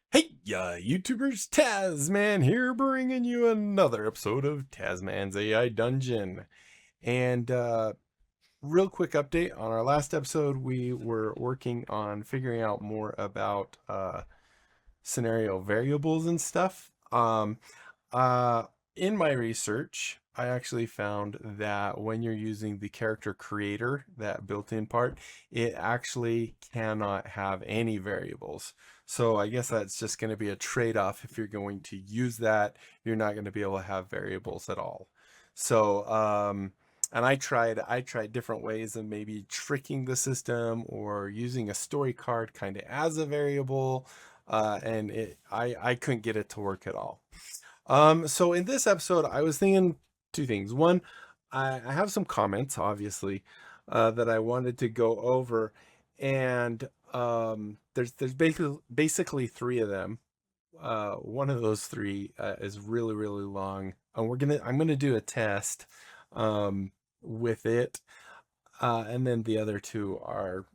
Hey, YouTubers, Tazman here, bringing you another episode of Tazman's AI Dungeon. And real quick update on our last episode, we were working on figuring out more about scenario variables and stuff. Uh, in my research, I actually found that when you're using the character creator, that built-in part, it actually cannot have any variables. So I guess that's just going to be a trade-off. If you're going to use that, you're not going to be able to have variables at all. So, and I tried different ways of maybe tricking the system or using a story card kind of as a variable, and I couldn't get it to work at all. So in this episode, I was thinking two things. One, I have some comments, obviously, that I wanted to go over, and there's basically three of them. One of those three is really really long, and I'm gonna do a test with it, and then the other two are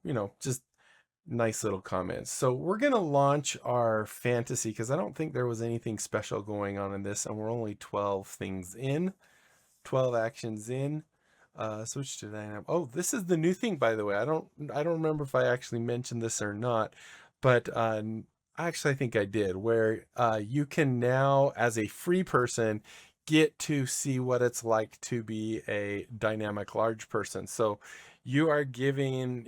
just nice little comments. So we're gonna launch our fantasy because I don't think there was anything special going on in this, and we're only 12 things in, 12 actions in. Switch to dynamic. Oh, this is the new thing, by the way. I don't remember if I actually mentioned this or not, but actually I think I did, where you can now, as a free person, get to see what it's like to be a dynamic large person. So you are given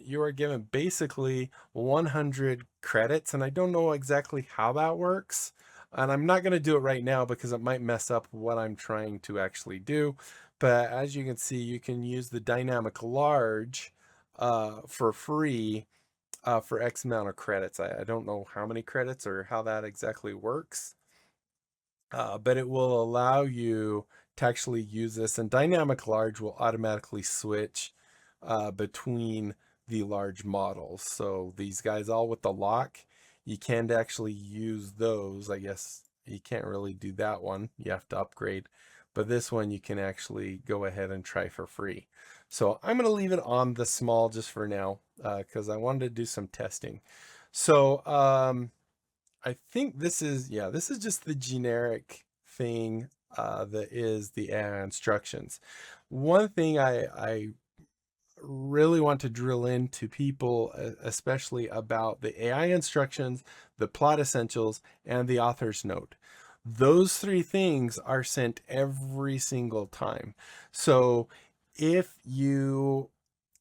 basically 100 credits, and I don't know exactly how that works. And I'm not going to do it right now because it might mess up what I'm trying to actually do. But as you can see, you can use the dynamic large for free for X amount of credits. I don't know how many credits or how that exactly works, but it will allow you to actually use this. And dynamic large will automatically switch between the large models. So these guys all with the lock, you can't actually use those. I guess you can't really do that one. You have to upgrade. But this one you can actually go ahead and try for free. So I'm going to leave it on the small just for now because I wanted to do some testing. So I think this is just the generic thing that is the AI instructions. One thing I really want to drill into people, especially about the AI instructions, the plot essentials, and the author's note. Those three things are sent every single time. So if you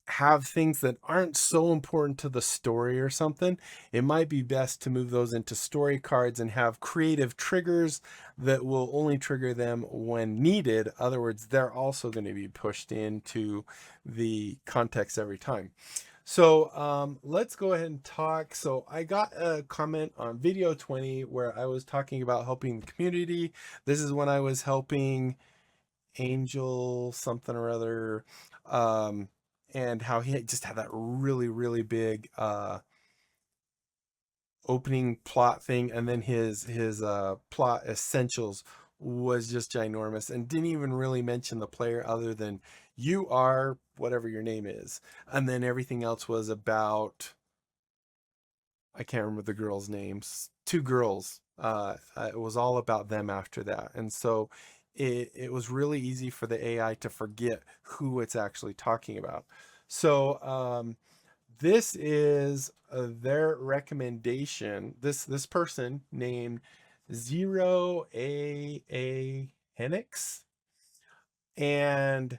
have things that aren't so important to the story or something, it might be best to move those into story cards and have creative triggers that will only trigger them when needed. In other words, they're also going to be pushed into the context every time. So let's go ahead and talk. So I got a comment on video 20 where I was talking about helping the community. This is when I was helping Angel something or other, um, and how he just had that really really big opening plot thing, and then his plot essentials was just ginormous and didn't even really mention the player other than you are whatever your name is, and then everything else was about, I can't remember the girls' names. Two girls. It was all about them after that, and so it was really easy for the AI to forget who it's actually talking about. So this is their recommendation. This person named S01E23, and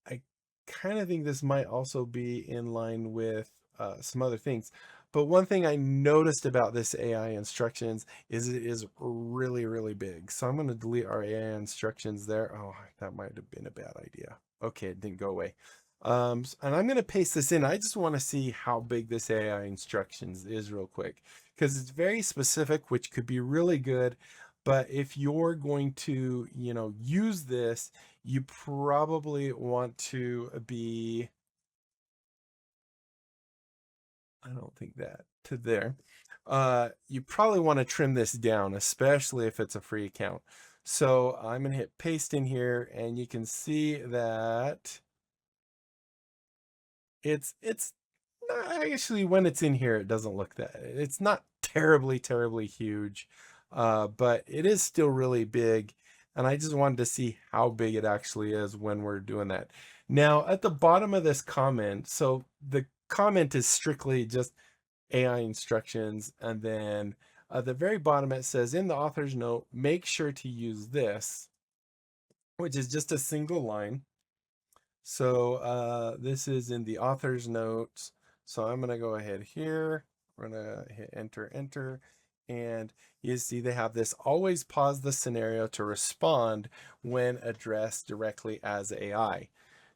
I kind of think this might also be in line with some other things. But one thing I noticed about this AI instructions is it is really, really big. So I'm going to delete our AI instructions there. Oh, that might have been a bad idea. Okay, it didn't go away. And I'm going to paste this in. I just want to see how big this AI instructions is real quick because it's very specific, which could be really good. But if you're going to, use this, you probably want to be, I don't think that to there. You probably want to trim this down, especially if it's a free account. So I'm going to hit paste in here, and you can see that it's not, actually, when it's in here, it doesn't look that, it's not terribly, terribly huge, but it is still really big. And I just wanted to see how big it actually is when we're doing that. Now, at the bottom of this comment, so the comment is strictly just AI instructions. And then at the very bottom, it says in the author's note, make sure to use this, which is just a single line. So this is in the author's notes. So I'm going to go ahead here. We're going to hit enter, enter. And you see they have this always pause the scenario to respond when addressed directly as AI.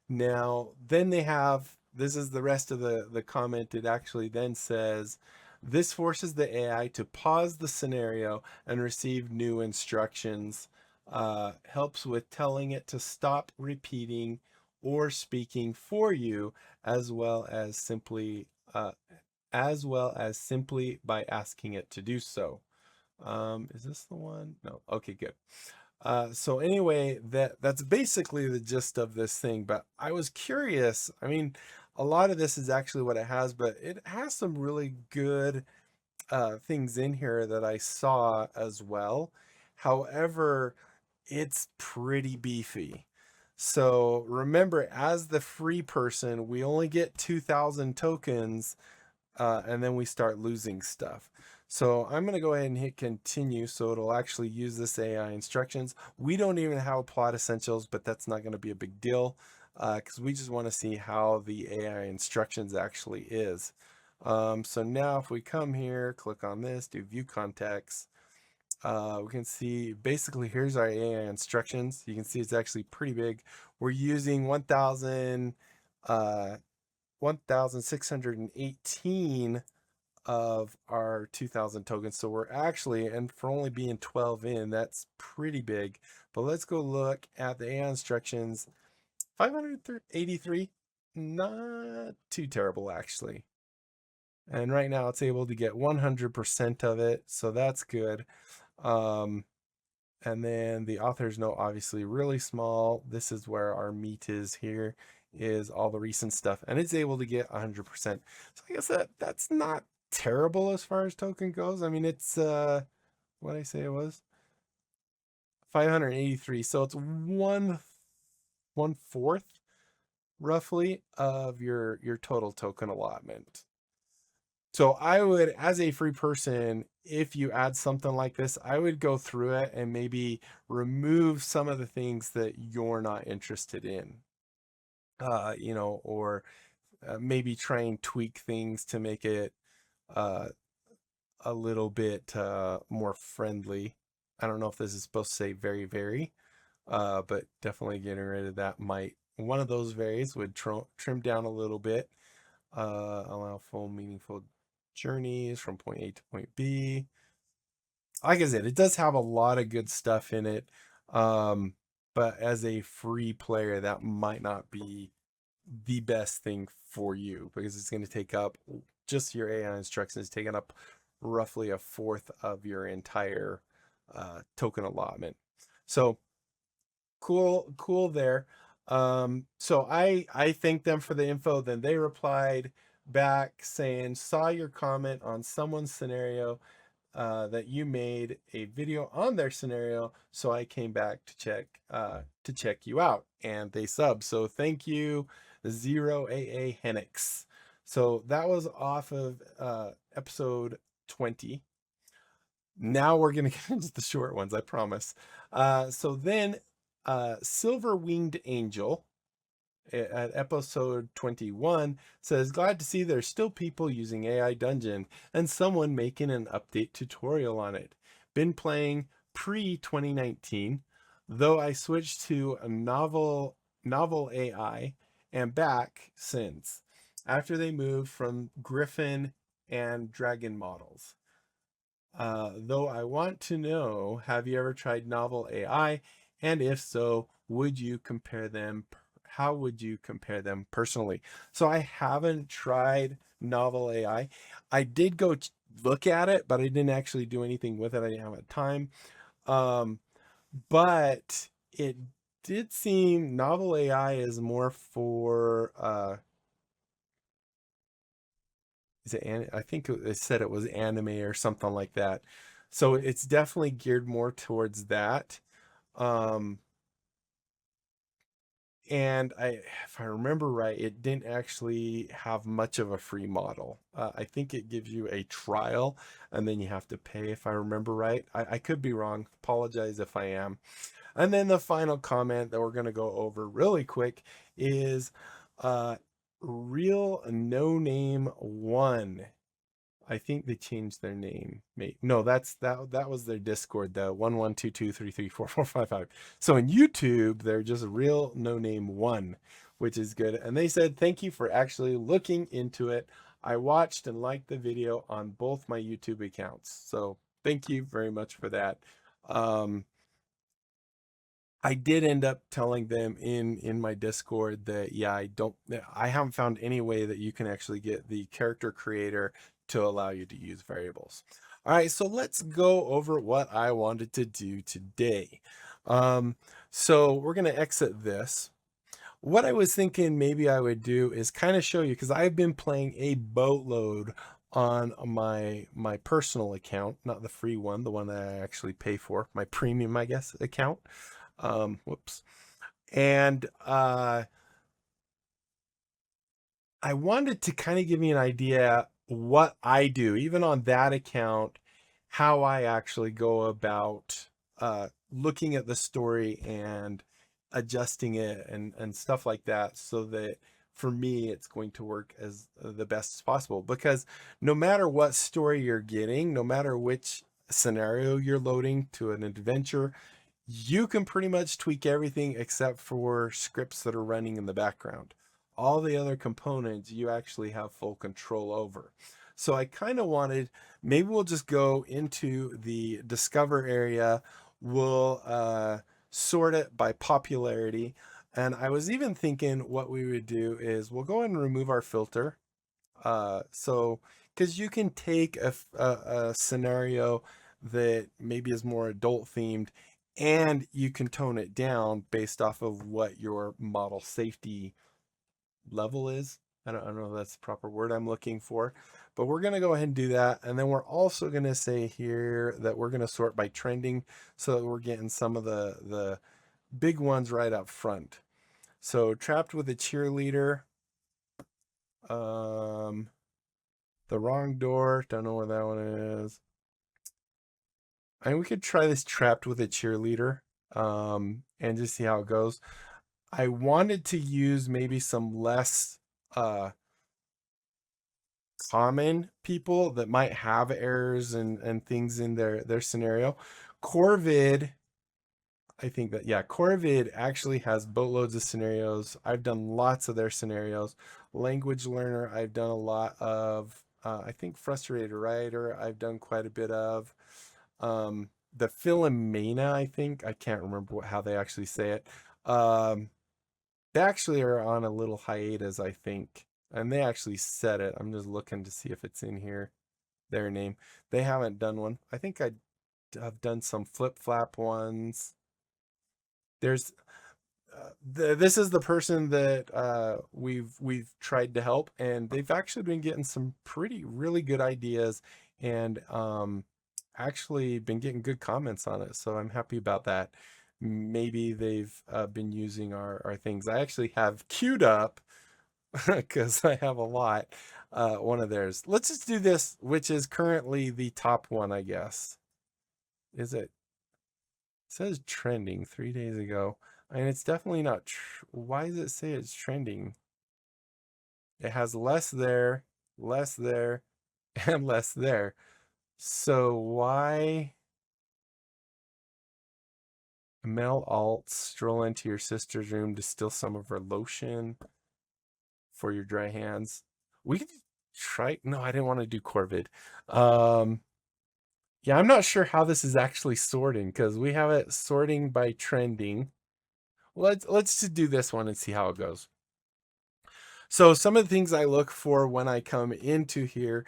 Now, then they have, this is the rest of the comment. It actually then says, this forces the AI to pause the scenario and receive new instructions. Helps with telling it to stop repeating or speaking for you, as well as simply by asking it to do so. Is this the one? No. Okay, good. So anyway, that's basically the gist of this thing, but I was curious. I mean, a lot of this is actually what it has, but it has some really good things in here that I saw as well. However, it's pretty beefy. So remember, as the free person, we only get 2,000 tokens, and then we start losing stuff. So I'm going to go ahead and hit continue so it'll actually use this AI instructions. We don't even have plot essentials, but that's not going to be a big deal because we just want to see how the AI instructions actually is. So now if we come here, click on this, do view context, we can see basically here's our AI instructions. You can see it's actually pretty big. We're using 1,618 of our 2,000 tokens. So we're actually, and for only being 12 in, that's pretty big. But let's go look at the AI instructions. 583, not too terrible actually. And right now it's able to get 100% of it. So that's good. And then the author's note, obviously really small. This is where our meat is here, is all the recent stuff. And it's able to get 100%. So I guess that's not terrible as far as token goes. I mean, it's, what did I say it was? 583. So it's one fourth roughly of your total token allotment. So I would, as a free person, if you add something like this, I would go through it and maybe remove some of the things that you're not interested in, or maybe try and tweak things to make it uh, a little bit more friendly. I don't know if this is supposed to say very, very, but definitely getting rid of that might. One of those varies would trim down a little bit, allow full meaningful journeys from point A to point B. Like I said, it does have a lot of good stuff in it. But as a free player, that might not be the best thing for you because it's going to take up just your AI instructions, taking up roughly a fourth of your entire token allotment. So cool there. So I thanked them for the info. Then they replied back saying, saw your comment on someone's scenario that you made a video on their scenario, so I came back to check you out, and they subbed. So thank you, 0AA So that was off of episode 20. Now we're gonna get into the short ones, I promise. So then Silver Winged Angel at episode 21 says, glad to see there's still people using AI Dungeon and someone making an update tutorial on it. Been playing pre-2019, though I switched to a novel AI and back since, after they moved from Griffin and Dragon models. Though I want to know, have you ever tried novel AI? And if so, would you compare them? How would you compare them personally? So I haven't tried novel AI. I did go look at it, but I didn't actually do anything with it. I didn't have time. But it did seem novel AI is more for is it I think it said it was anime or something like that. So it's definitely geared more towards that. Um, and if I remember right, it didn't actually have much of a free model. I think it gives you a trial and then you have to pay, if I remember right. I could be wrong. Apologize if I am. And then the final comment that we're going to go over really quick is uh, Real No Name One. I think they changed their name. No, that was their Discord, the 1122334455. So in YouTube, they're just Real No Name One, which is good. And they said, thank you for actually looking into it. I watched and liked the video on both my YouTube accounts. So thank you very much for that. I did end up telling them in my Discord that yeah, I haven't found any way that you can actually get the character creator to allow you to use variables. All right, so let's go over what I wanted to do today. Um, so we're gonna exit this. What I was thinking maybe I would do is kind of show you, because I've been playing a boatload on my personal account, not the free one, the one that I actually pay for, my premium, I guess, account. Whoops. And I wanted to kind of give you an idea what I do, even on that account, how I actually go about looking at the story and adjusting it and stuff like that, so that for me it's going to work as the best as possible. Because no matter what story you're getting, no matter which scenario you're loading to an adventure, you can pretty much tweak everything except for scripts that are running in the background. All the other components you actually have full control over. So I kind of wanted, maybe we'll just go into the discover area. We'll sort it by popularity. And I was even thinking what we would do is we'll go ahead and remove our filter. So, because you can take a scenario that maybe is more adult themed, and you can tone it down based off of what your model safety level is. I don't know if that's the proper word I'm looking for, but we're going to go ahead and do that. And then we're also going to say here that we're going to sort by trending, so that we're getting some of the big ones right up front. So trapped with a cheerleader. Um, the wrong door. Don't know where that one is. I mean, we could try this trapped with a cheerleader, and just see how it goes. I wanted to use maybe some less common people that might have errors and things in their scenario. Corvid, I think that, yeah, Corvid actually has boatloads of scenarios. I've done lots of their scenarios. Language Learner, I've done a lot of. I think Frustrated Writer, I've done quite a bit of. The Philomena, I think, I can't remember how they actually say it. They actually are on a little hiatus, I think, and they actually said it. I'm just looking to see if it's in here. Their name. They haven't done one. I think I've done some flip flap ones. There's this is the person that we've tried to help, and they've actually been getting some really good ideas, and actually been getting good comments on it. So I'm happy about that. Maybe they've been using our things. I actually have queued up because I have a lot. One of theirs. Let's just do this, which is currently the top one, I guess. Is it? It says trending 3 days ago. And it's definitely not. Why does it say it's trending? It has less there, and less there. So why? Male alts stroll into your sister's room to steal some of her lotion for your dry hands. We could try. No, I didn't want to do Corvid. Yeah, I'm not sure how this is actually sorting, because we have it sorting by trending. Let's just do this one and see how it goes. So some of the things I look for when I come into here,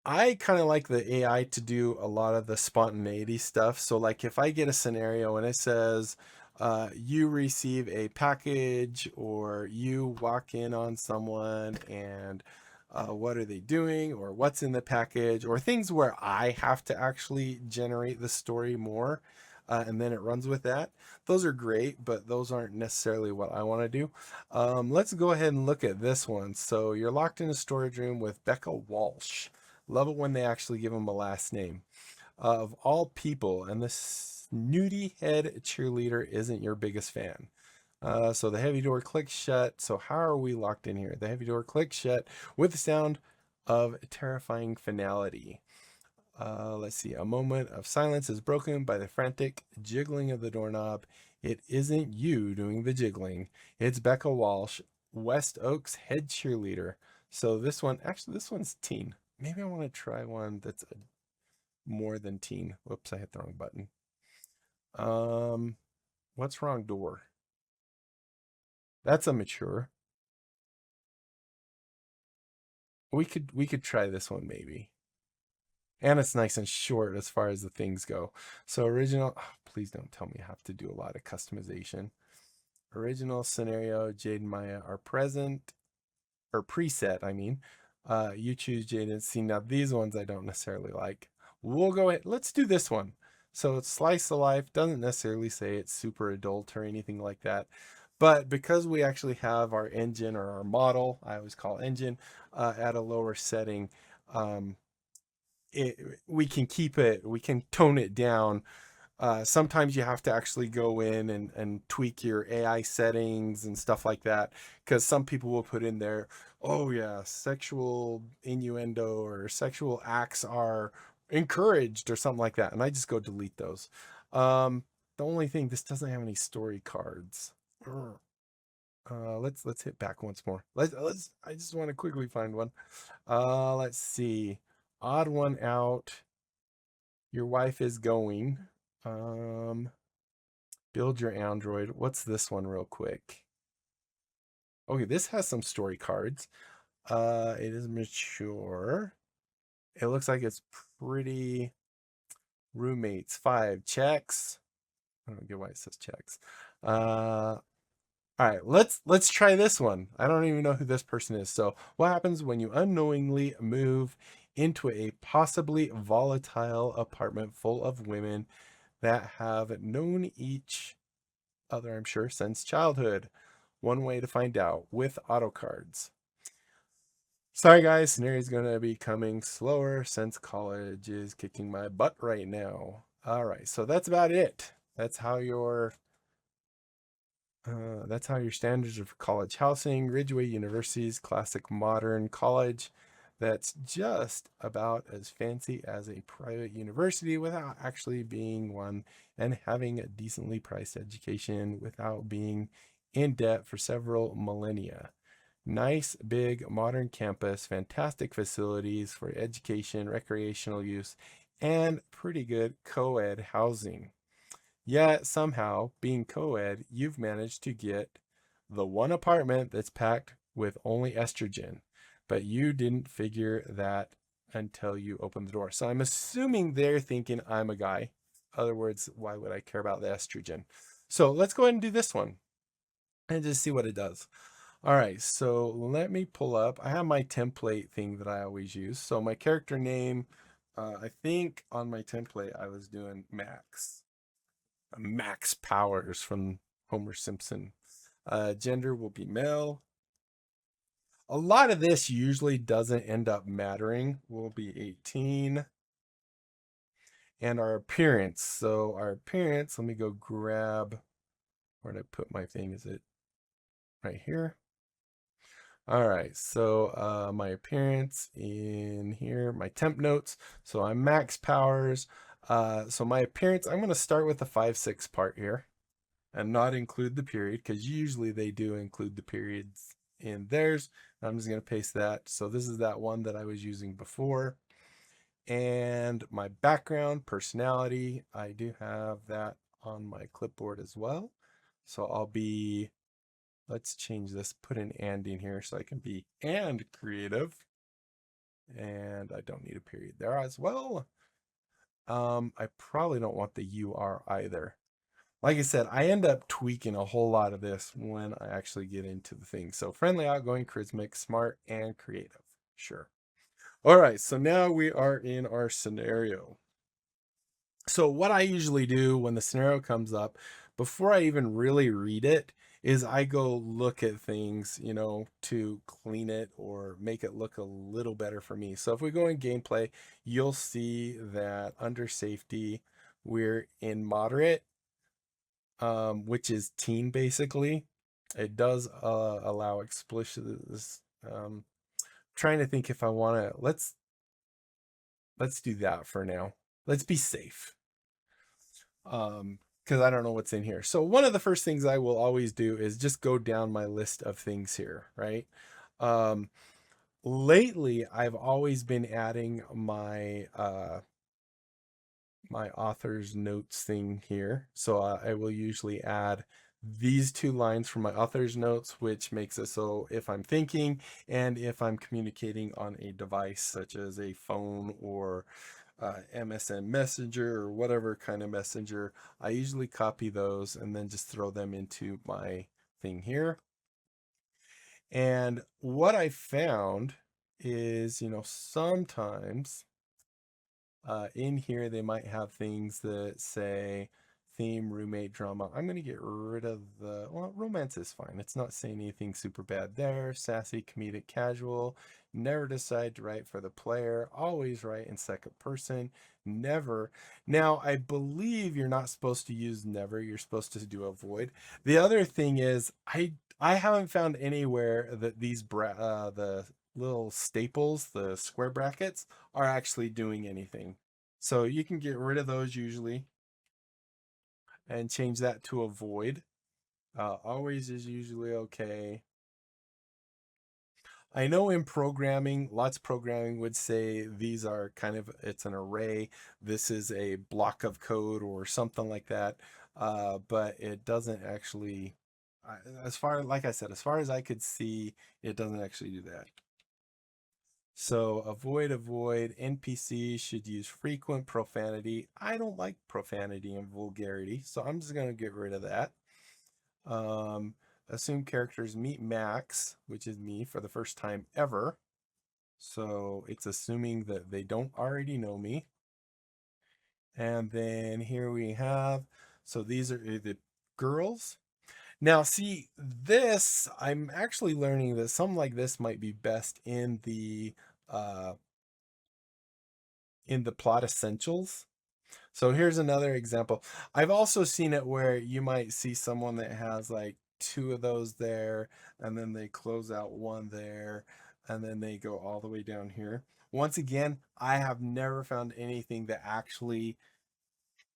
I kind of like the AI to do a lot of the spontaneity stuff. So like if I get a scenario and it says, you receive a package, or you walk in on someone and what are they doing, or what's in the package, or things where I have to actually generate the story more, and then it runs with that. Those are great, but those aren't necessarily what I want to do. Let's go ahead and look at this one. So you're locked in a storage room with Becca Walsh. Love it when they actually give him a last name. Of all people, and this snooty head cheerleader isn't your biggest fan. So the heavy door clicks shut. So how are we locked in here? The heavy door clicks shut with the sound of terrifying finality. Let's see. A moment of silence is broken by the frantic jiggling of the doorknob. It isn't you doing the jiggling. It's Becca Walsh, West Oaks head cheerleader. So this one, actually, this one's teen. Maybe I want to try one that's more than teen. Whoops, I hit the wrong button. What's wrong door? That's a mature. We could try this one maybe. And it's nice and short as far as the things go. So original, oh, please don't tell me I have to do a lot of customization. Original scenario, Jade and Maya are present, or preset, I mean. You choose Jade and see. Now these ones I don't necessarily like. We'll go ahead, let's do this one. So it's slice of life, doesn't necessarily say it's super adult or anything like that. But because we actually have our engine or our model, I always call engine, at a lower setting, we can keep it, we can tone it down. Sometimes you have to actually go in and tweak your AI settings and stuff like that, because some people will put in there, oh yeah, sexual innuendo or sexual acts are encouraged or something like that, and I just go delete those. The only thing, this doesn't have any story cards. Let's hit back once more. Let's I just want to quickly find one. Let's see. Odd one out. Your wife is going. Build your Android. What's this one real quick? Okay, this has some story cards. It is mature. It looks like it's pretty. Roommates 5 checks. I don't get why it says checks. All right, let's try this one. I don't even know who this person is. So, what happens when you unknowingly move into a possibly volatile apartment full of women that have known each other, I'm sure, since childhood? One way to find out with auto cards. Sorry guys, scenario's gonna be coming slower since college is kicking my butt right now. All right, so that's about it. That's how your standards of college housing, Ridgeway University's classic modern college that's just about as fancy as a private university without actually being one, and having a decently priced education without being in debt for several millennia. Nice, big, modern campus, fantastic facilities for education, recreational use, and pretty good co-ed housing. Yet somehow, being co-ed, you've managed to get the one apartment that's packed with only estrogen, but you didn't figure that until you opened the door. So I'm assuming they're thinking I'm a guy. In other words, why would I care about the estrogen? So let's go ahead and do this one and just see what it does. All right, so let me pull up. I have my template thing that I always use. So my character name, I think on my template I was doing Max Powers from Homer Simpson. Gender will be male. A lot of this usually doesn't end up mattering. We'll be 18. And our appearance. So our appearance, let me go grab, where did I put my thing? Is it right here? All right, so my appearance in here, my temp notes. So I'm Max Powers. So my appearance, I'm going to start with the 5-6 part here and not include the period, because usually they do include the periods in theirs. I'm just going to paste that. So this is that one that I was using before. And my background, personality, I do have that on my clipboard as well. So I'll be, let's change this, put an and in here so I can be and creative. And I don't need a period there as well. I probably don't want the UR either. Like I said, I end up tweaking a whole lot of this when I actually get into the thing. So friendly, outgoing, charismatic, smart, and creative. Sure. All right, so now we are in our scenario. So what I usually do when the scenario comes up, before I even really read it, is I go look at things, to clean it or make it look a little better for me. So if we go in gameplay, you'll see that under safety, we're in moderate, which is teen basically. It does allow explicit. Trying to think if I want to. Let's do that for now. Let's be safe. Because I don't know what's in here. So one of the first things I will always do is just go down my list of things here, right? Um, Lately, I've always been adding my author's notes thing here. So I will usually add these two lines from my author's notes, which makes it so if I'm thinking and if I'm communicating on a device such as a phone or MSN Messenger or whatever kind of messenger, I usually copy those and then just throw them into my thing here. And what I found is, sometimes in here they might have things that say theme, roommate, drama. I'm going to get rid of romance is fine. It's not saying anything super bad there. Sassy, comedic, casual. Never decide to write for the player. Always write in second person. Never. Now, I believe you're not supposed to use never. You're supposed to do avoid. The other thing is, I haven't found anywhere that the little staples, the square brackets, are actually doing anything. So you can get rid of those usually and change that to avoid. Always is usually okay. I know in programming, lots of programming would say these are it's an array. This is a block of code or something like that. But it doesn't actually, like I said, as far as I could see, it doesn't actually do that. So avoid, NPCs should use frequent profanity. I don't like profanity and vulgarity, so I'm just going to get rid of that. Assume characters meet Max, which is me, for the first time ever. So it's assuming that they don't already know me. And then here we have, so these are the girls. Now, see, this, I'm actually learning that something like this might be best uh, in the plot essentials. So here's another example. I've also seen it where you might see someone that has like two of those there, and then they close out one there, and then they go all the way down here. Once again, I have never found anything that actually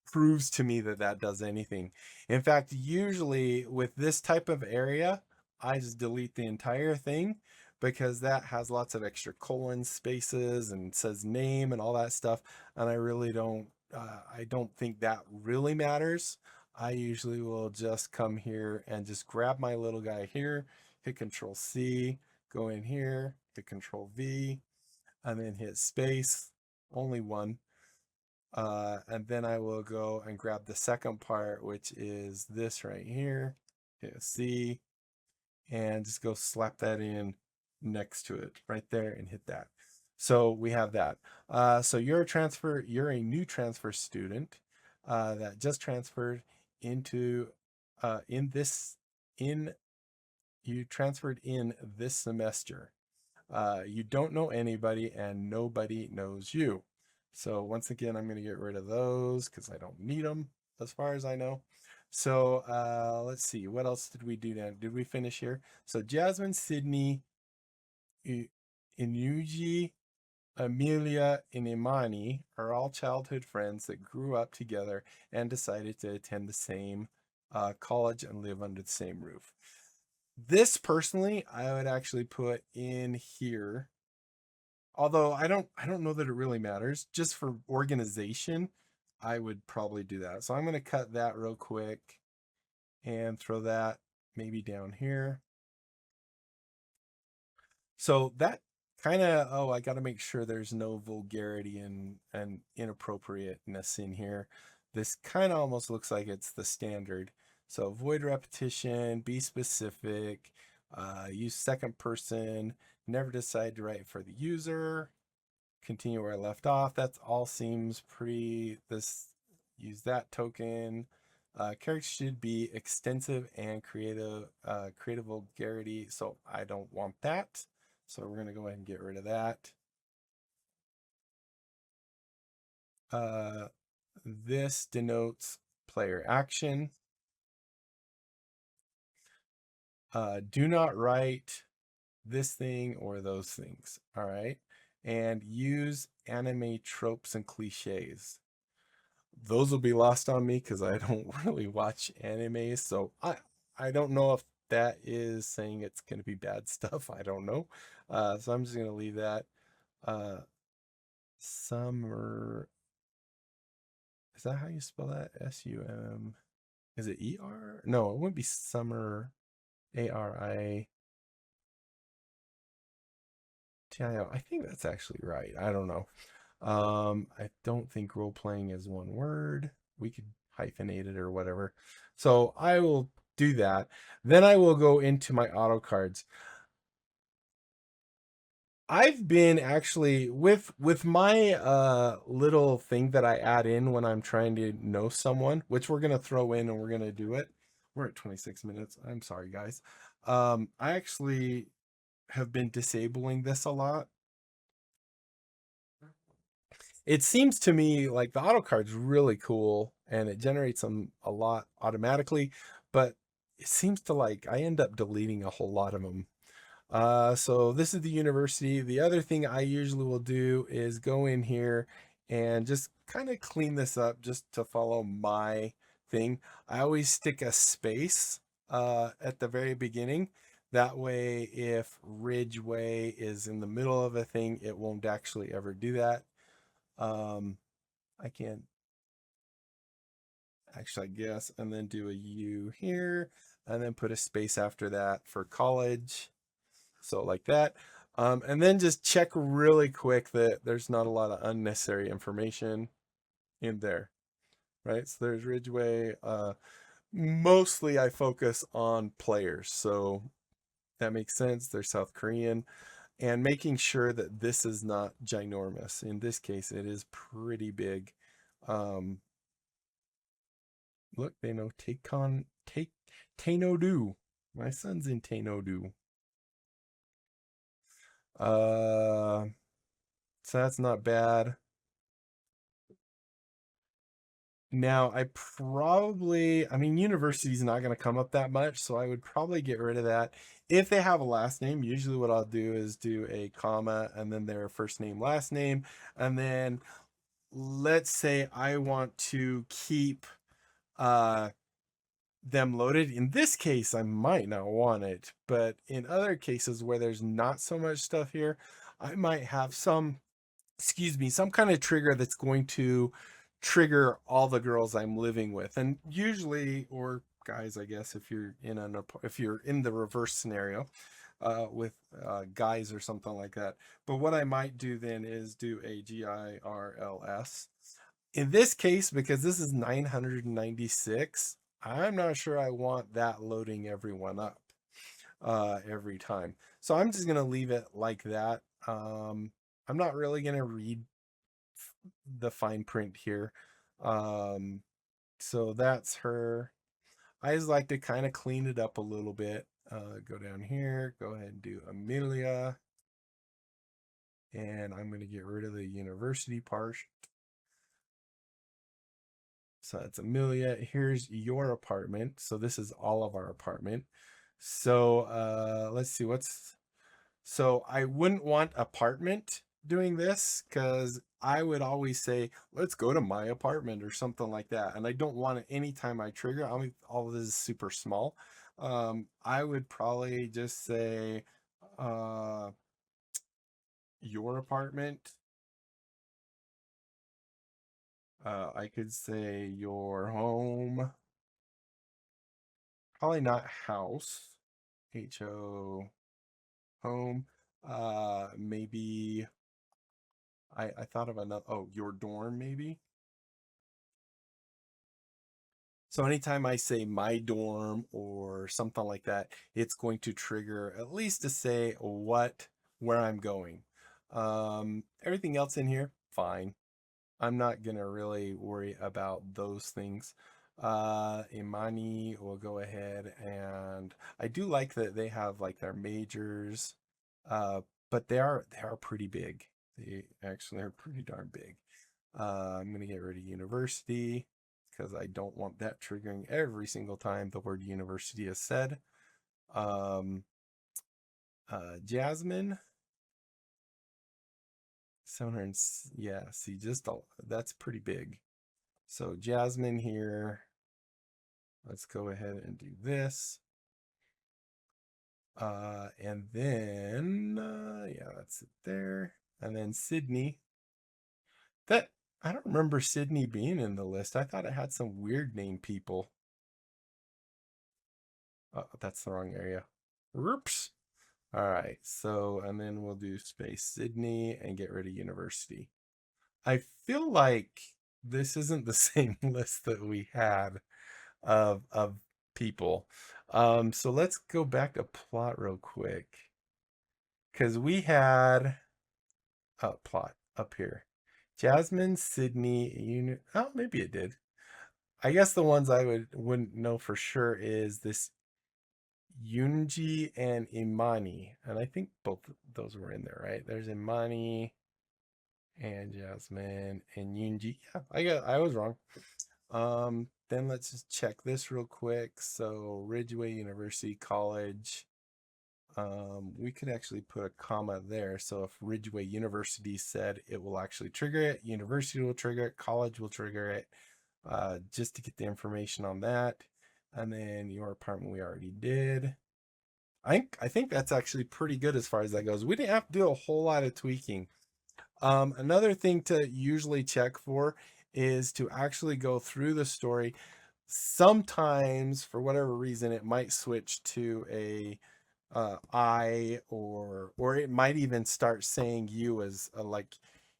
proves to me that that does anything. In fact, usually with this type of area, I just delete the entire thing because that has lots of extra colon spaces and says name and all that stuff. And I don't think that really matters. I usually will just come here and just grab my little guy here, hit Control C, go in here, hit Control V, and then hit space, only one, and then I will go and grab the second part, which is this right here. Hit C and just go slap that in next to it right there and hit that. So we have that. So you're a new transfer student that just transferred into in this in you transferred in this semester. You don't know anybody and nobody knows you. So once again, I'm going to get rid of those because I don't need them as far as I know. So let's see, what else did we do now? Did we finish here? So Jasmine, Sydney, Inuji, Amelia, and Imani are all childhood friends that grew up together and decided to attend the same college and live under the same roof. This personally, I would actually put in here. Although I don't know that it really matters. Just for organization, I would probably do that. So I'm going to cut that real quick and throw that maybe down here. So that kind of, I got to make sure there's no vulgarity and inappropriateness in here. This kind of almost looks like it's the standard. So avoid repetition, be specific, use second person, Never decide to write for the user. Continue where I left off. That all seems pretty, this, use that token. Characters should be extensive and creative vulgarity. So I don't want that. So we're going to go ahead and get rid of that. This denotes player action. Do not write this thing or those things. All right. And use anime tropes and cliches. Those will be lost on me because I don't really watch anime. So I don't know if that is saying it's going to be bad stuff. I don't know. So I'm just going to leave that. Summer. Is that how you spell that? S-U-M. Is it E-R? No, it wouldn't be summer. A-R-I. TIO. I think that's actually right. I don't know. I don't think role playing is one word. We could hyphenate it or whatever. So I will do that. Then I will go into my auto cards. I've been actually with my little thing that I add in when I'm trying to know someone, which we're gonna throw in and we're gonna do it. We're at 26 minutes. I'm sorry, guys. I actually have been disabling this a lot. It seems to me like the auto card's really cool and it generates them a lot automatically, but it seems to like I end up deleting a whole lot of them. So this is the university. The other thing I usually will do is go in here and just kind of clean this up just to follow my thing. I always stick a space at the very beginning. That way, if Ridgeway is in the middle of a thing, it won't actually ever do that. I can actually, I guess, and then do a U here, and then put a space after that for college. So like that. And then just check really quick that there's not a lot of unnecessary information in there, right? So there's Ridgeway. Mostly I focus on players. So that makes sense. They're South Korean. And making sure that this is not ginormous. In this case, it is pretty big. Look, they know take Tainodu. My son's in Tainodu. So that's not bad. Now, I mean, university's not going to come up that much, so I would probably get rid of that. If they have a last name, usually what I'll do is do a comma and then their first name, last name. And then let's say I want to keep them loaded. In this case, I might not want it, but in other cases where there's not so much stuff here, I might have some, excuse me, some kind of trigger that's going to trigger all the girls I'm living with. And usually, or guys, I guess, if you're in the reverse scenario, with guys or something like that. But what I might do then is do a GIRLS. In this case, because this is 996, I'm not sure I want that loading everyone up every time. So I'm just going to leave it like that. I'm not really going to read the fine print here. So that's her. I just like to kind of clean it up a little bit. Go down here, go ahead and do Amelia. And I'm going to get rid of the university part. So that's Amelia. Here's your apartment. So this is all of our apartment. So let's see so I wouldn't want apartment doing this because I would always say, let's go to my apartment or something like that. And I don't want it anytime I trigger. I mean, all of this is super small. I would probably just say your apartment. I could say your home. Probably not house. H-O home. Maybe I thought of another, oh, your dorm maybe. So anytime I say my dorm or something like that, it's going to trigger at least to say what where I'm going. Everything else in here, fine. I'm not gonna really worry about those things. Imani will go ahead, and I do like that they have like their majors, uh, but they are pretty big. They actually are pretty darn big. I'm gonna get rid of university because I don't want that triggering every single time the word university is said. Um, Jasmine, 700, yeah, see, that's pretty big. So Jasmine here, let's go ahead and do this. And then, yeah, that's it there. And then Sydney. That, I don't remember Sydney being in the list. I thought it had some weird name people. Oh, that's the wrong area. Oops. All right, so, and then we'll do space Sydney and get rid of university. I feel like this isn't the same list that we had of people. So let's go back to plot real quick. Because we had plot up here. Jasmine, Sydney, oh, maybe it did. I guess the ones I wouldn't know for sure is this Yunji and Imani. And I think both those were in there, right? There's Imani and Jasmine and Yunji. Yeah, I was wrong. Then let's just check this real quick. So Ridgeway University College. We could actually put a comma there. So if Ridgeway University said it will actually trigger it, university will trigger it, college will trigger it, just to get the information on that. And then your apartment we already did. I think that's actually pretty good as far as that goes. We didn't have to do a whole lot of tweaking. Another thing to usually check for is to actually go through the story. Sometimes, for whatever reason, it might switch to a I, or it might even start saying you as like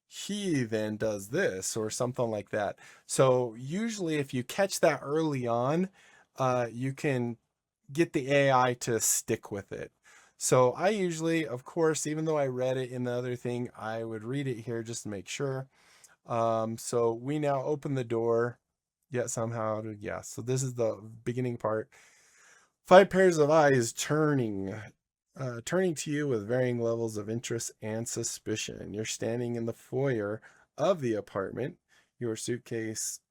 he then does this or something like that. So usually if you catch that early on, you can get the AI to stick with it. So I usually, of course, even though I read it in the other thing, I would read it here just to make sure. So we now open the door. Yet somehow, yeah. So this is the beginning part. 5 pairs of eyes turning to you with varying levels of interest and suspicion. You're standing in the foyer of the apartment, your suitcase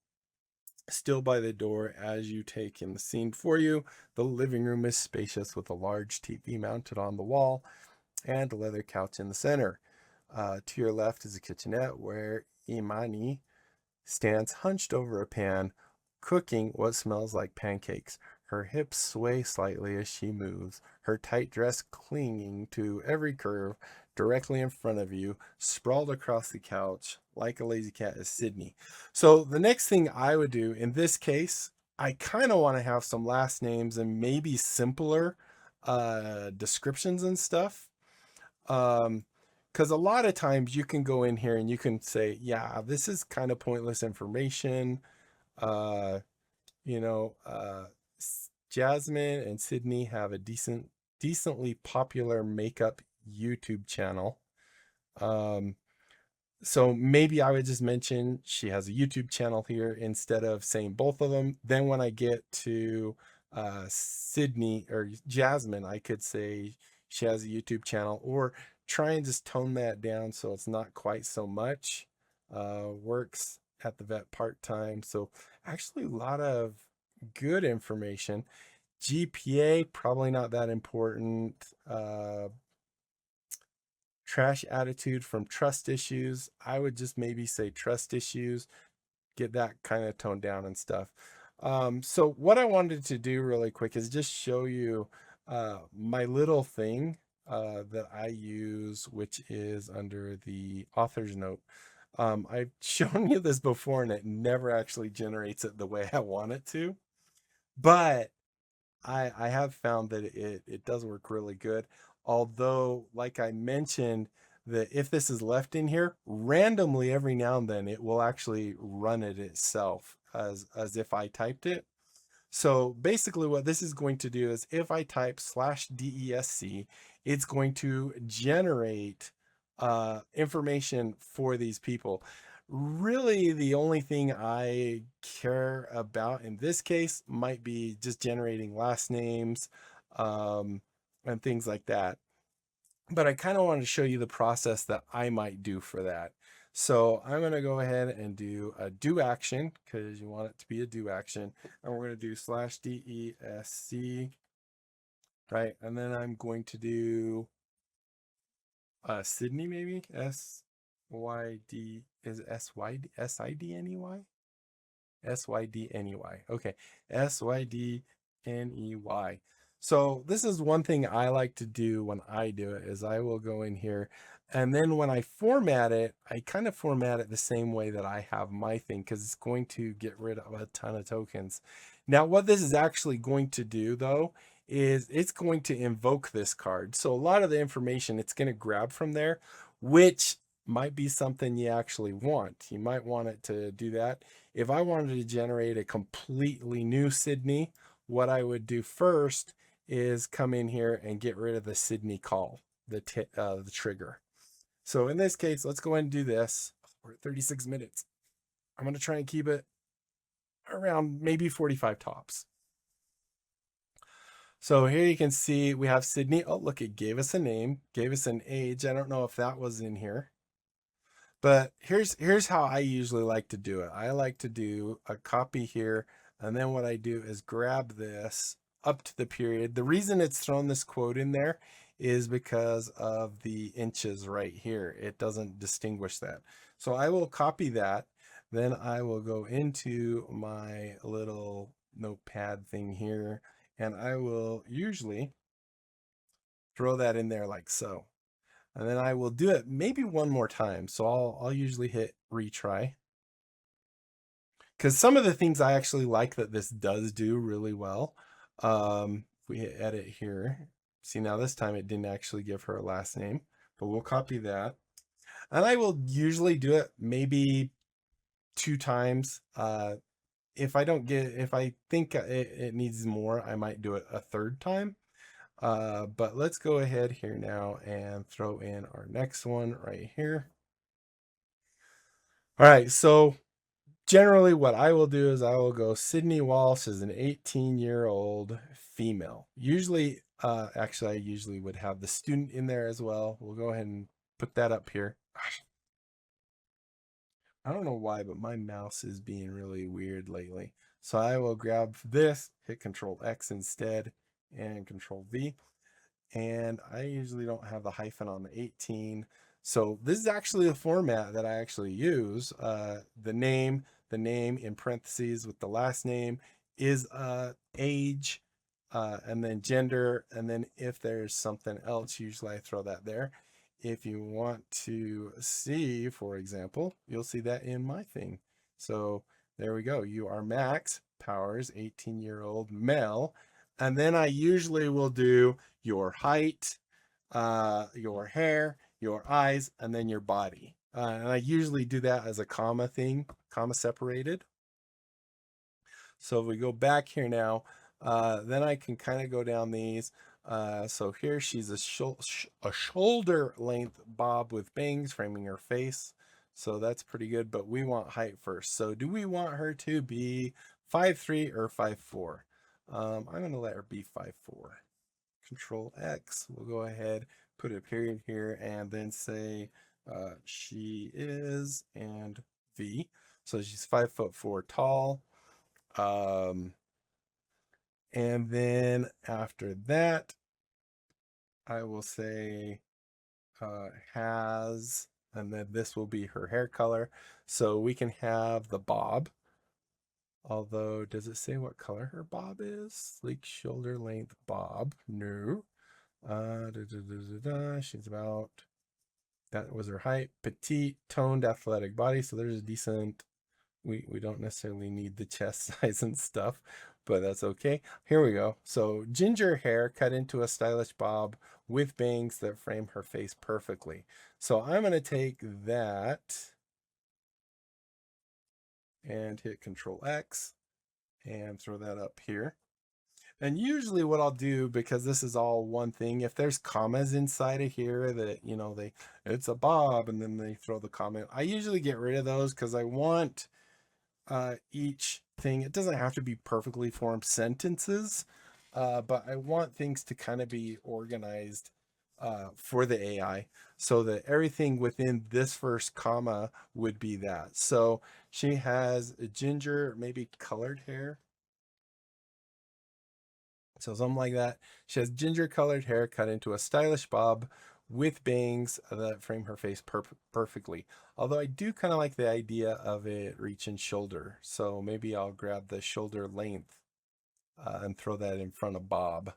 still by the door as you take in the scene for you. The living room is spacious with a large TV mounted on the wall and a leather couch in the center. To your left is a kitchenette where Imani stands hunched over a pan, cooking what smells like pancakes. Her hips sway slightly as she moves, her tight dress clinging to every curve. Directly in front of you, sprawled across the couch like a lazy cat, is Sydney. So the next thing I would do in this case, I kind of want to have some last names and maybe simpler descriptions and stuff. Because a lot of times you can go in here and you can say, yeah, this is kind of pointless information. Uh, you know, Jasmine and Sydney have a decently popular makeup YouTube channel. So maybe I would just mention she has a YouTube channel here instead of saying both of them. Then when I get to Sydney or Jasmine, I could say she has a YouTube channel, or try and just tone that down so it's not quite so much. Works at the vet part-time. So actually a lot of good information. GPA, probably not that important. Trash attitude from trust issues. I would just maybe say trust issues, get that kind of toned down and stuff. So what I wanted to do really quick is just show you my little thing that I use, which is under the author's note. I've shown you this before and it never actually generates it the way I want it to, but I have found that it does work really good. Although, like I mentioned, that if this is left in here, randomly every now and then it will actually run it itself as if I typed it. So basically what this is going to do is if I type /DESC, it's going to generate information for these people. Really, the only thing I care about in this case might be just generating last names, um, and things like that. But I kind of want to show you the process that I might do for that. So I'm going to go ahead and do a do action because you want it to be a do action. And we're going to do /desc, right? And then I'm going to do Sydney, maybe SYD, is SYD, SIDNEY? SYDNEY. Okay. SYDNEY. So this is one thing I like to do when I do it is I will go in here, and then when I format it, I kind of format it the same way that I have my thing because it's going to get rid of a ton of tokens. Now, what this is actually going to do though is it's going to invoke this card. So a lot of the information it's going to grab from there, which might be something you actually want. You might want it to do that. If I wanted to generate a completely new Sydney, what I would do first is come in here and get rid of the Sydney call, the trigger. So in this case, let's go ahead and do this. We're at 36 minutes. I'm going to try and keep it around maybe 45 tops. So here you can see we have Sydney. Oh, look, it gave us a name, gave us an age. I don't know if that was in here. But here's how I usually like to do it. I like to do a copy here, and then what I do is grab this up to the period. The reason it's thrown this quote in there is because of the inches right here. It doesn't distinguish that. So I will copy that. Then I will go into my little notepad thing here, and I will usually throw that in there like so. And then I will do it maybe one more time. So I'll usually hit retry. Because some of the things I actually like that this does do really well. If we hit edit here, see now this time it didn't actually give her a last name, but we'll copy that. And I will usually do it maybe 2 times. If I think it needs more, I might do it a 3rd time. But let's go ahead here now and throw in our next one right here. All right, so generally what I will do is I will go Sydney Walsh is an 18-year-old female. Usually, actually, I usually would have the student in there as well. We'll go ahead and put that up here. I don't know why, but my mouse is being really weird lately. So I will grab this, hit Control X instead, and Control V. And I usually don't have the hyphen on the 18. So this is actually the format that I actually use. The name in parentheses with the last name is age, and then gender, and then if there's something else, usually I throw that there. If you want to see, for example, you'll see that in my thing. So there we go. You are Max Powers, 18-year-old male. And then I usually will do your height, your hair, your eyes, and then your body. And I usually do that as a comma thing, comma separated. So if we go back here now, then I can kind of go down these. So here she's a shoulder length bob with bangs framing her face. So that's pretty good, but we want height first. So do we want her to be 5'3" or 5'4"? I'm going to let her be 5'4". Control X. We'll go ahead, put a period here, and then say she is, and V. So she's 5'4" tall. And then after that, I will say has, and then this will be her hair color. So we can have the bob. Although, does it say what color her bob is? Sleek shoulder length bob. No. She's about, that was her height. Petite, toned, athletic body. So there's a decent, we don't necessarily need the chest size and stuff, but that's okay. Here we go. So ginger hair cut into a stylish bob with bangs that frame her face perfectly. So I'm going to take that and hit Control X and throw that up here. And usually what I'll do, because this is all one thing, if there's commas inside of here that, you know, it's a Bob and then they throw the comment, I usually get rid of those because I want each thing, it doesn't have to be perfectly formed sentences, but I want things to kind of be organized for the AI so that everything within this first comma would be that. So she has a ginger, maybe colored hair. So something like that. She has ginger colored hair cut into a stylish bob with bangs that frame her face perfectly. Although I do kind of like the idea of it reaching shoulder. So maybe I'll grab the shoulder length and throw that in front of Bob.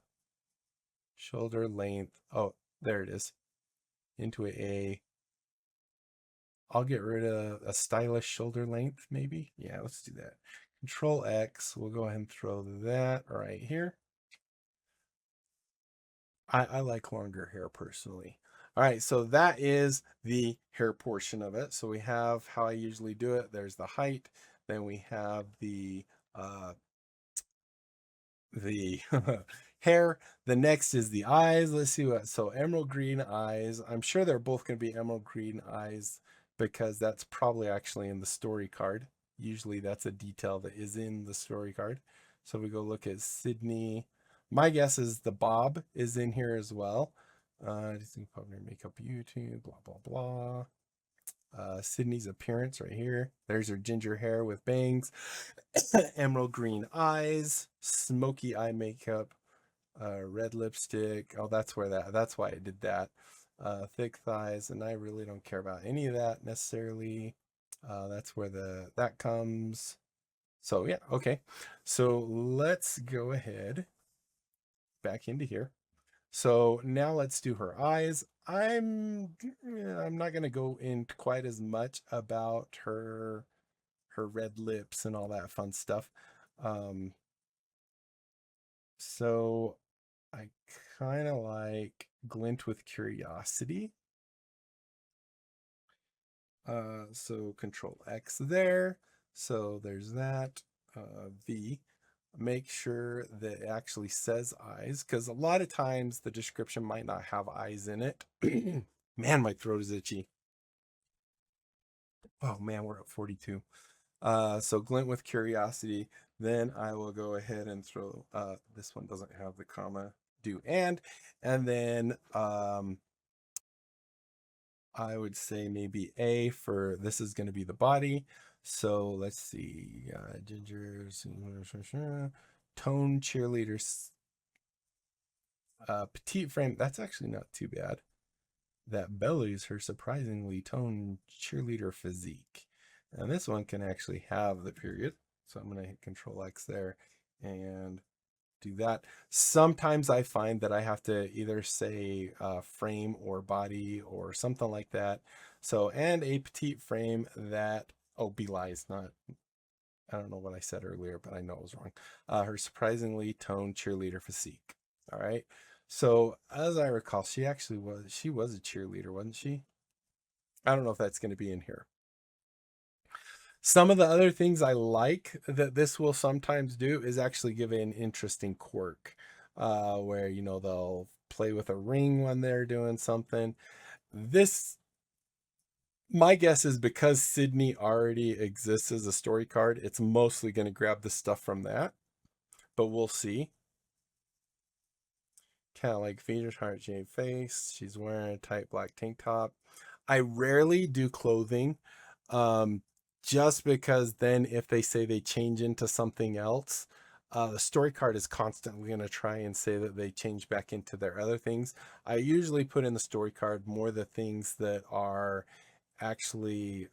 Shoulder length. Oh, there it is. Into a. I'll get rid of a stylish shoulder length, maybe. Yeah, let's do that. Control X. We'll go ahead and throw that right here. I like longer hair personally. All right, so that is the hair portion of it. So we have how I usually do it. There's the height. Then we have the hair. The next is the eyes. Let's see what. So emerald green eyes. I'm sure they're both going to be emerald green eyes because that's probably actually in the story card. Usually that's a detail that is in the story card. So we go look at Sydney. My guess is the Bob is in here as well. Disney partner makeup YouTube, blah, blah, blah. Sydney's appearance right here. There's her ginger hair with bangs, emerald green eyes, smoky eye makeup, red lipstick. Oh, that's why I did that. Thick thighs, and I really don't care about any of that necessarily. That's where that comes. So yeah, okay. So let's go ahead back into here. So now let's do her eyes. I'm not gonna go in quite as much about her red lips and all that fun stuff. Um, so I kind of like glint with curiosity. So Control X there. So there's that. V. Make sure that it actually says eyes, because a lot of times the description might not have eyes in it. Man, my throat is itchy. Oh man, we're at 42. So glint with curiosity. Then I will go ahead and throw this one doesn't have the comma, do and then I would say maybe A for this is going to be the body. So let's see, gingers, tone cheerleaders, petite frame. That's actually not too bad. That bellies her surprisingly toned cheerleader physique. And this one can actually have the period. So I'm going to hit Control X there and do that. Sometimes I find that I have to either say frame or body or something like that. So, and a petite frame that, oh, belies, not, I don't know what I said earlier, but I know it was wrong. Her surprisingly toned cheerleader physique. All right. So as I recall, she was a cheerleader, wasn't she? I don't know if that's going to be in here. Some of the other things I like that this will sometimes do is actually give an interesting quirk, where, you know, they'll play with a ring when they're doing something. This, my guess is because Sydney already exists as a story card, it's mostly going to grab the stuff from that, but we'll see. Kind of like features, heart shaped face. She's wearing a tight black tank top. I rarely do clothing, um, just because then if they say they change into something else, the story card is constantly going to try and say that they change back into their other things. I usually put in the story card more the things that are actually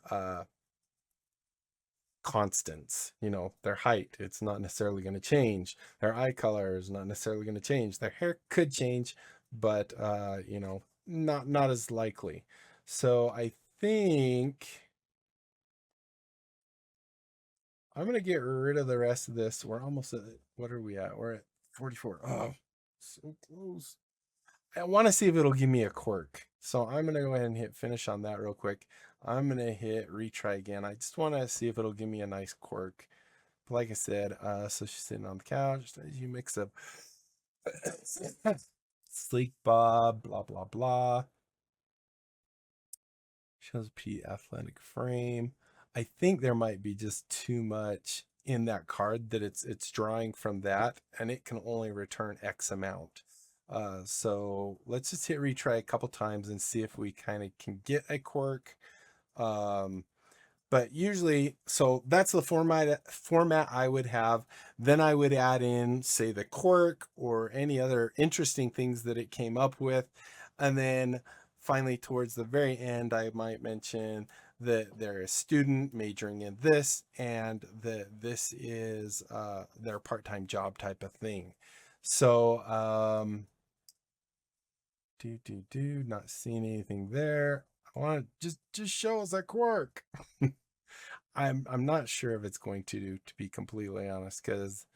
constants. You know, their height, it's not necessarily going to change. Their eye color is not necessarily going to change. Their hair could change, but you know, not as likely. So I think I'm gonna get rid of the rest of this. We're almost at, what are we at? We're at 44. Oh, so close. I want to see if it'll give me a quirk. So I'm gonna go ahead and hit finish on that real quick. I'm gonna hit retry again. I just want to see if it'll give me a nice quirk. like I said, so she's sitting on the couch. You mix up sleek bob, blah blah blah. Shows P athletic frame. I think there might be just too much in that card that it's drawing from that, and it can only return X amount. So let's just hit retry a couple times and see if we kind of can get a quirk. Um, but usually, so that's the format I would have. Then I would add in, say, the quirk or any other interesting things that it came up with. And then finally, towards the very end, I might mention that they're a student majoring in this and that this is their part-time job type of thing. So not seeing anything there. I want to just show us a quirk. I'm not sure if it's going to be completely honest, because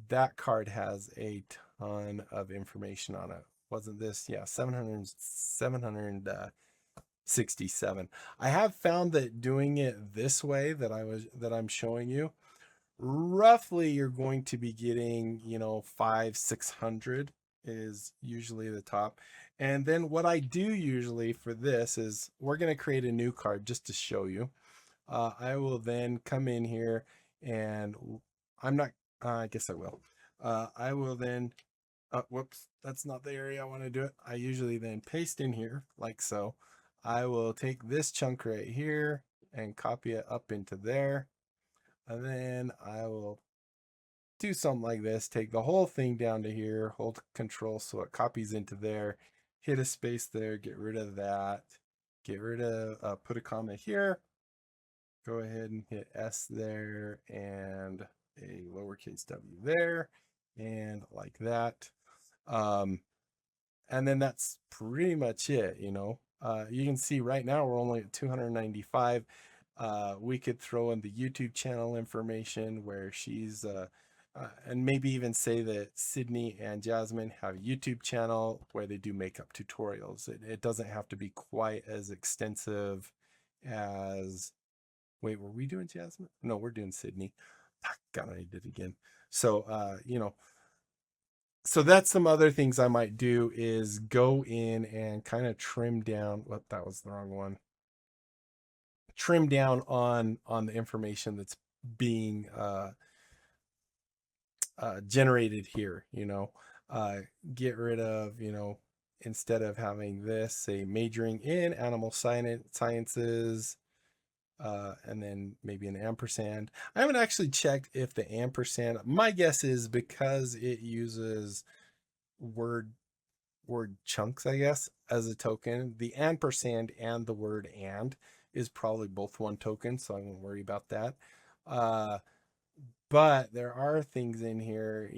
that card has a ton of information on it. Wasn't this? Yeah, 767. I have found that doing it this way that I'm showing you, roughly you're going to be getting, 500-600 is usually the top. And then what I do usually for this is we're going to create a new card just to show you. I will then come in here and I'm not, I guess I will. I will then, whoops, that's not the area I want to do it. I usually then paste in here like so. I will take this chunk right here and copy it up into there. And then I will do something like this, take the whole thing down to here, hold control so it copies into there, hit a space there, get rid of that, get rid of, put a comma here, go ahead and hit S there and a lowercase w there and like that. And then that's pretty much it, you can see right now we're only at 295. We could throw in the YouTube channel information where she's and maybe even say that Sydney and Jasmine have a YouTube channel where they do makeup tutorials. It doesn't have to be quite as extensive as, wait, were we doing Jasmine? No, we're doing Sydney. God, I did it again. So, so that's some other things I might do is go in and kind of trim down. What, that was the wrong one. Trim down on the information that's being generated here. Get rid of, instead of having this, say, majoring in animal sciences, and then maybe an ampersand. I haven't actually checked if the ampersand, my guess is because it uses word chunks, I guess, as a token. The ampersand and the word and is probably both one token, so I won't worry about that. But there are things in here,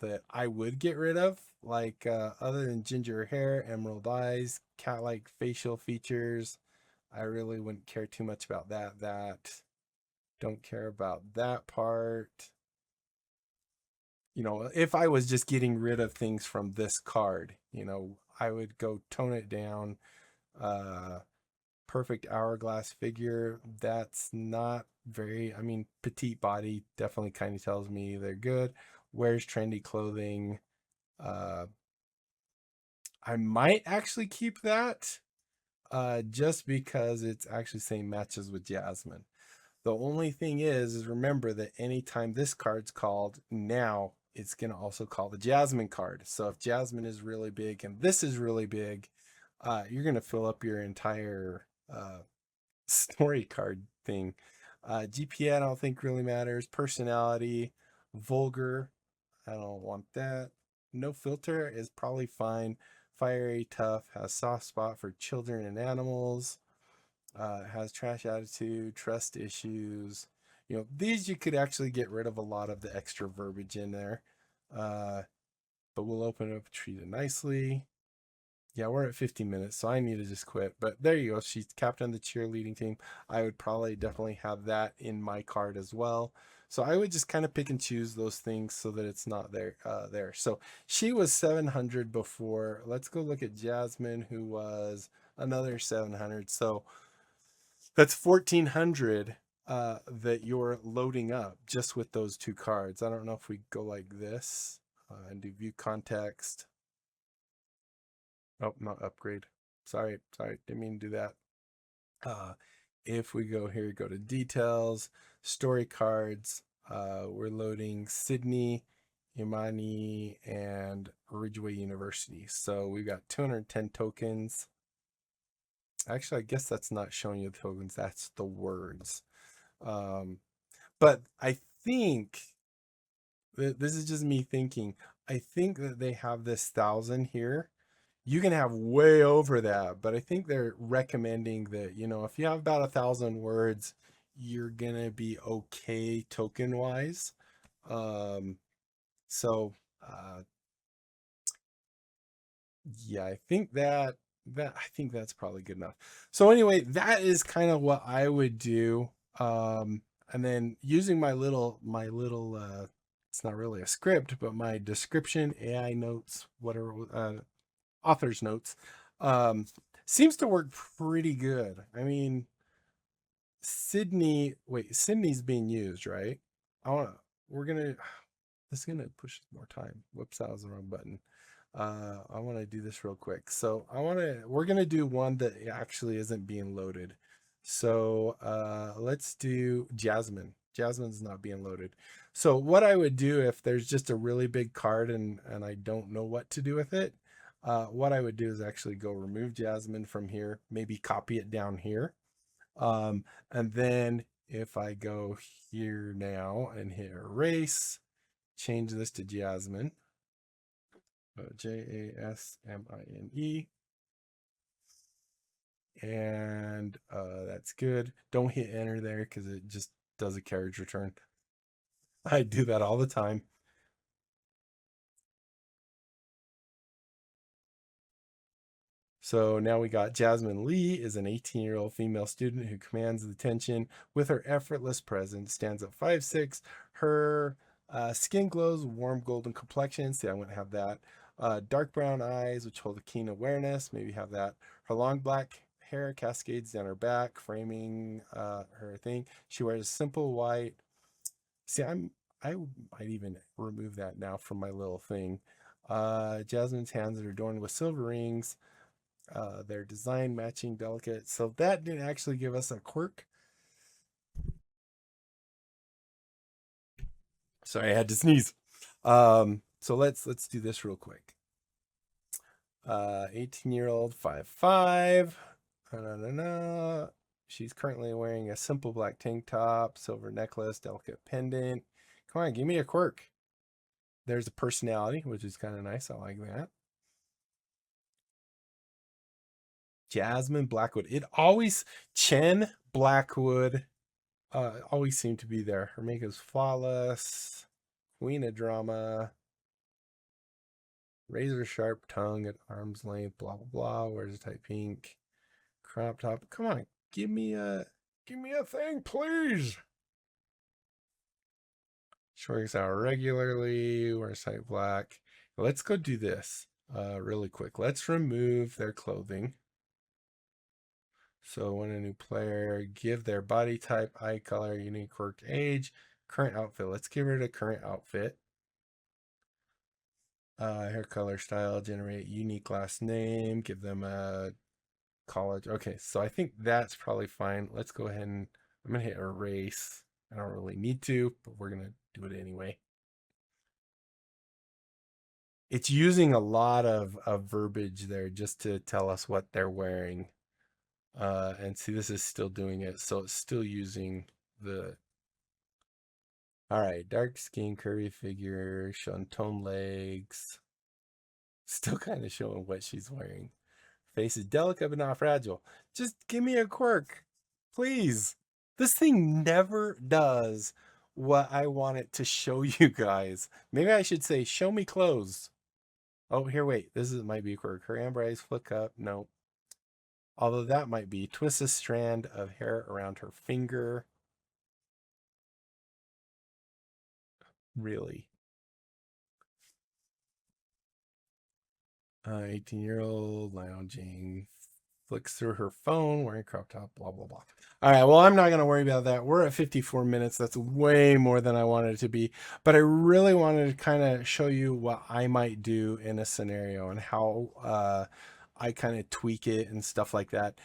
that I would get rid of, like other than ginger hair, emerald eyes, cat-like facial features. I really wouldn't care too much about that. Don't care about that part. If I was just getting rid of things from this card, I would go tone it down. Perfect hourglass figure. That's not very, petite body definitely kind of tells me they're good. Wears trendy clothing. I might actually keep that just because it's actually saying matches with Jasmine. The only thing is remember that anytime this card's called, now it's going to also call the Jasmine card. So if Jasmine is really big and this is really big, you're going to fill up your entire story card thing. GPA, I don't think really matters. Personality, vulgar, I don't want that. No filter is probably fine. Fiery, tough, has soft spot for children and animals. Has trash attitude, trust issues. These you could actually get rid of a lot of the extra verbiage in there. But we'll open it up, treat it nicely. Yeah, we're at 15 minutes, so I need to just quit. But there you go. She's captain of the cheerleading team. I would probably definitely have that in my card as well. So I would just kind of pick and choose those things so that it's not there. So she was 700 before. Let's go look at Jasmine, who was another 700. So that's 1400. that you're loading up just with those two cards. I don't know if we go like this and do view context. Oh, not upgrade. Sorry, didn't mean to do that. Uh, if we go here, go to details, story cards, we're loading Sydney, Imani, and Ridgeway University. So we've got 210 tokens. Actually, I guess that's not showing you the tokens, that's the words. But I think this is just me thinking. I think that they have this 1,000 here. You can have way over that, but I think they're recommending that, you know, if you have about 1,000 words, you're gonna be okay token wise. Um, so yeah, I think that's probably good enough. So anyway, that is kind of what I would do. And then using my little it's not really a script, but my description, AI notes, whatever, author's notes, um, seems to work pretty good. I mean, Sydney's being used, right? I want to, we're gonna, this is gonna push more time. Whoops, that was the wrong button. I want to do this real quick. So we're gonna do one that actually isn't being loaded. So let's do Jasmine. Jasmine's not being loaded. So what I would do if there's just a really big card and I don't know what to do with it, what I would do is actually go remove Jasmine from here, maybe copy it down here. And then if I go here now and hit erase, change this to Jasmine. Jasmine, and that's good. Don't hit enter there because it just does a carriage return. I do that all the time. So now we got Jasmine Lee is an 18-year-old female student who commands attention with her effortless presence, stands at 5'6". Her skin glows, warm golden complexion. See, I wouldn't have that. Dark brown eyes, which hold a keen awareness. Maybe have that. Her long black hair cascades down her back, framing her thing. She wears simple white. See, I might even remove that now from my little thing. Jasmine's hands are adorned with silver rings. Their design matching delicate. So that didn't actually give us a quirk. Sorry, I had to sneeze. So let's do this real quick. 18-year-old 5'5". She's currently wearing a simple black tank top, silver necklace, delicate pendant. Come on, give me a quirk. There's a personality, which is kind of nice. I like that. Jasmine Blackwood. It always Chen Blackwood always seemed to be there. Her makeup's flawless. Queen of drama. Razor sharp tongue at arm's length. Blah blah blah. Wears a tight pink crop top. Come on, give me a thing, please. She works out regularly. Wears tight black. Let's go do this really quick. Let's remove their clothing. So when a new player, give their body type, eye color, unique quirk, age, current outfit. Let's give rid of current outfit. Hair color, style, generate unique last name, give them a college. Okay, so I think that's probably fine. Let's go ahead and I'm gonna hit erase. I don't really need to, but we're gonna do it anyway. It's using a lot of verbiage there just to tell us what they're wearing. And see, this is still doing it. So it's still using the, all right, dark skin, curvy figure, showing toned legs. Still kind of showing what she's wearing. Face is delicate but not fragile. Just give me a quirk, please. This thing never does what I want it to show you guys. Maybe I should say, show me clothes. Oh, here, wait. Might be a quirk. Her amber eyes flick up. No. Although that might be. Twist a strand of hair around her finger. Really? 18-year-old lounging. flicks through her phone, wearing crop top, blah, blah, blah. All right, well, I'm not going to worry about that. We're at 54 minutes. That's way more than I wanted it to be. But I really wanted to kind of show you what I might do in a scenario and how I kind of tweak it and stuff like that.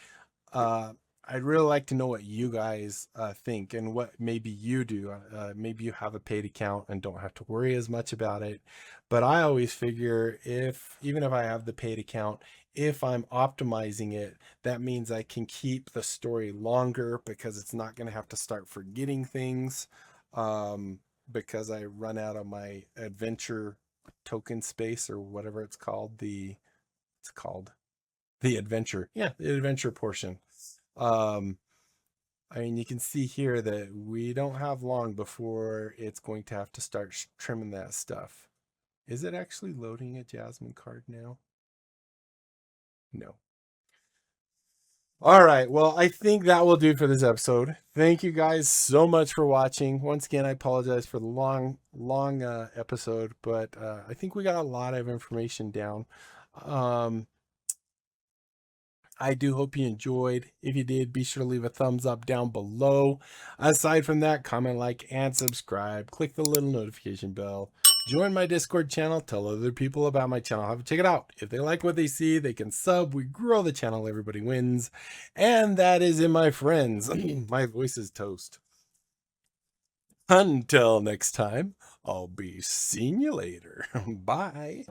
Uh, I'd really like to know what you guys think and what maybe you do. Maybe you have a paid account and don't have to worry as much about it. But I always figure even if I have the paid account, if I'm optimizing it, that means I can keep the story longer because it's not going to have to start forgetting things because I run out of my adventure token space or whatever it's called. It's called the adventure. Yeah, the adventure portion. Um, I mean, you can see here that we don't have long before it's going to have to start trimming that stuff. Is it actually loading a Jasmine card now? No. All right. Well, I think that will do for this episode. Thank you guys so much for watching. Once again, I apologize for the long episode, but I think we got a lot of information down. I do hope you enjoyed. If you did, be sure to leave a thumbs up down below. Aside from that, comment, like, and subscribe. Click the little notification bell. Join my Discord channel. Tell other people about my channel. Have to check it out. If they like what they see, they can sub. We grow the channel. Everybody wins. And that is it, my friends. My voice is toast. Until next time, I'll be seeing you later. Bye.